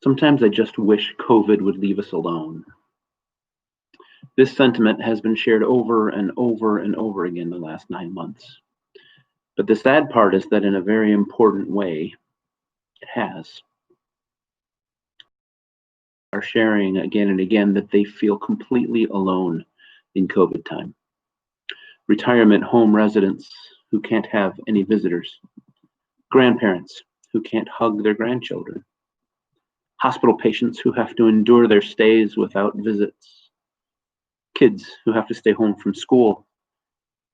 Sometimes I just wish COVID would leave us alone. This sentiment has been shared over and over and over again the last 9 months. But the sad part is that in a very important way, it has. Are sharing again and again that they feel completely alone in COVID time. Retirement home residents who can't have any visitors. Grandparents who can't hug their grandchildren. Hospital patients who have to endure their stays without visits. Kids who have to stay home from school.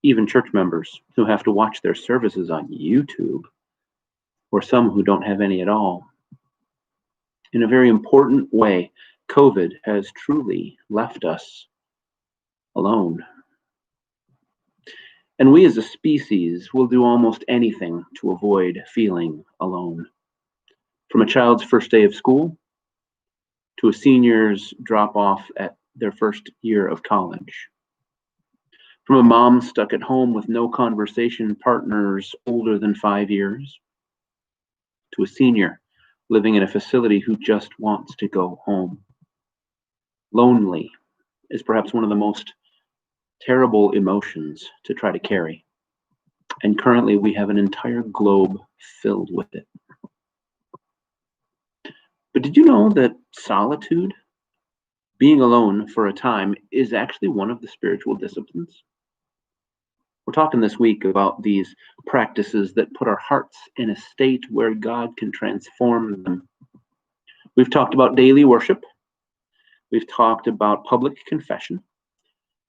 Even church members who have to watch their services on YouTube, or some who don't have any at all. In a very important way, COVID has truly left us alone. And we as a species will do almost anything to avoid feeling alone. From a child's first day of school to a senior's drop off at their first year of college. From a mom stuck at home with no conversation partners older than 5 years to a senior living in a facility who just wants to go home. Lonely is perhaps one of the most terrible emotions to try to carry. And currently we have an entire globe filled with it. But did you know that solitude, being alone for a time, is actually one of the spiritual disciplines? We're talking this week about these practices that put our hearts in a state where God can transform them. We've talked about daily worship. We've talked about public confession.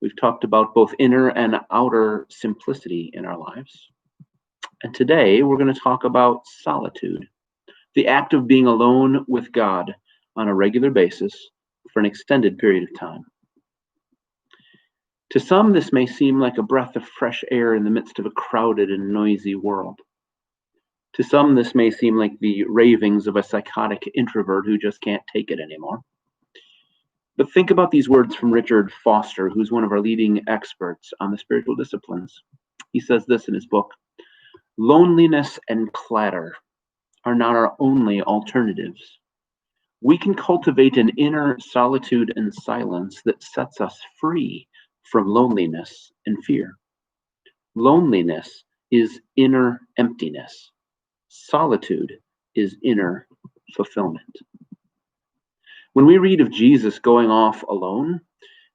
We've talked about both inner and outer simplicity in our lives. And today we're going to talk about solitude, the act of being alone with God on a regular basis for an extended period of time. To some, this may seem like a breath of fresh air in the midst of a crowded and noisy world. To some, this may seem like the ravings of a psychotic introvert who just can't take it anymore. But think about these words from Richard Foster, who's one of our leading experts on the spiritual disciplines. He says this in his book: "Loneliness and clatter are not our only alternatives. We can cultivate an inner solitude and silence that sets us free from loneliness and fear. Loneliness is inner emptiness. Solitude is inner fulfillment." When we read of Jesus going off alone,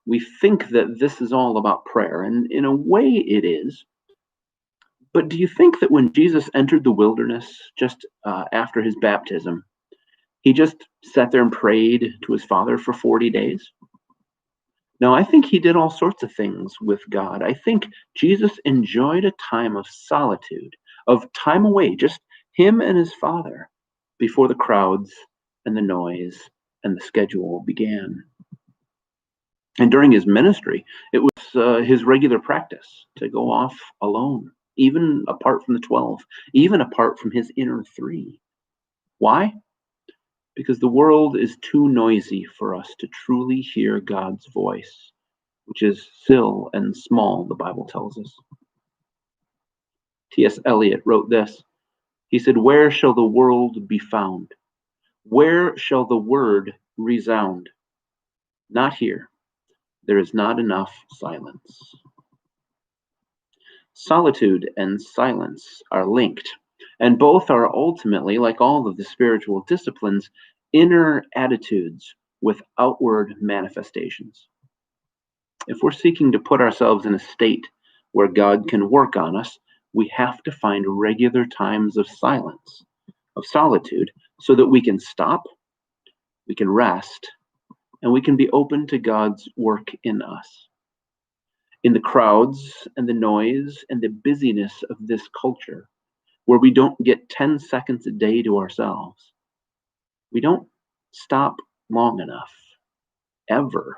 we think that this is all about prayer, and in a way it is. But do you think that when Jesus entered the wilderness just after his baptism, he just sat there and prayed to his Father for 40 days? No, I think he did all sorts of things with God. I think Jesus enjoyed a time of solitude, of time away, just him and his Father, before the crowds and the noise and the schedule began. And during his ministry, it was his regular practice to go off alone, even apart from the 12, even apart from his inner 3. Why? Because the world is too noisy for us to truly hear God's voice, which is still and small, the Bible tells us. T.S. Eliot wrote this. He said, "Where shall the world be found? Where shall the word resound? Not here. There is not enough silence." Solitude and silence are linked, and both are ultimately, like all of the spiritual disciplines, inner attitudes with outward manifestations. If we're seeking to put ourselves in a state where God can work on us, we have to find regular times of silence, of solitude, so that we can stop, we can rest, and we can be open to God's work in us. In the crowds and the noise and the busyness of this culture, where we don't get 10 seconds a day to ourselves, we don't stop long enough, ever,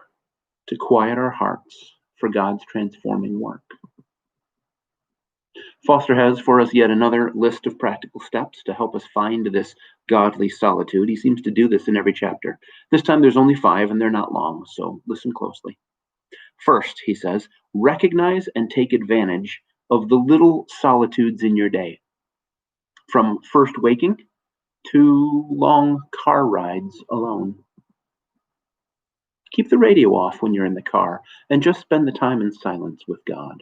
to quiet our hearts for God's transforming work. Foster has for us yet another list of practical steps to help us find this godly solitude. He seems to do this in every chapter. This time there's only 5 and they're not long, so listen closely. First, he says, recognize and take advantage of the little solitudes in your day. From first waking to long car rides alone. Keep the radio off when you're in the car and just spend the time in silence with God.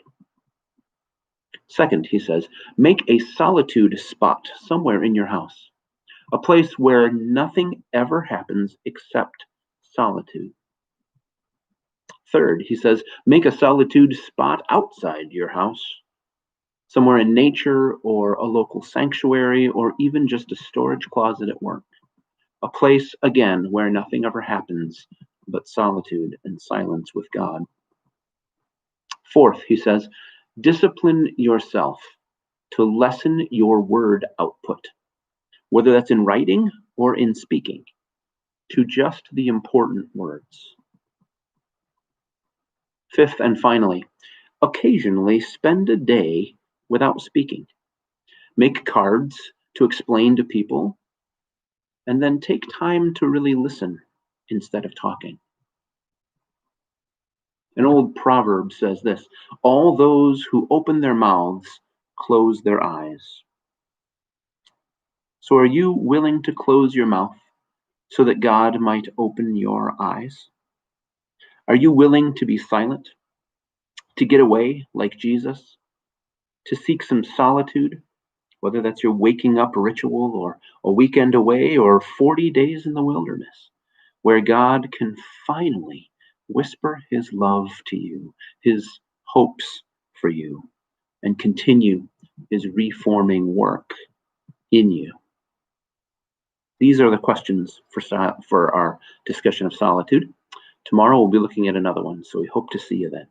Second, he says, make a solitude spot somewhere in your house, a place where nothing ever happens except solitude. Third, he says, make a solitude spot outside your house, somewhere in nature or a local sanctuary or even just a storage closet at work. A place, again, where nothing ever happens but solitude and silence with God. Fourth, he says, discipline yourself to lessen your word output, whether that's in writing or in speaking, to just the important words. Fifth and finally, occasionally spend a day without speaking. Make cards to explain to people, and then take time to really listen instead of talking. An old proverb says this: all those who open their mouths close their eyes. So are you willing to close your mouth so that God might open your eyes? Are you willing to be silent, to get away like Jesus, to seek some solitude, whether that's your waking up ritual or a weekend away or 40 days in the wilderness, where God can finally whisper his love to you, his hopes for you, and continue his reforming work in you? These are the questions for our discussion of solitude. Tomorrow we'll be looking at another one, so we hope to see you then.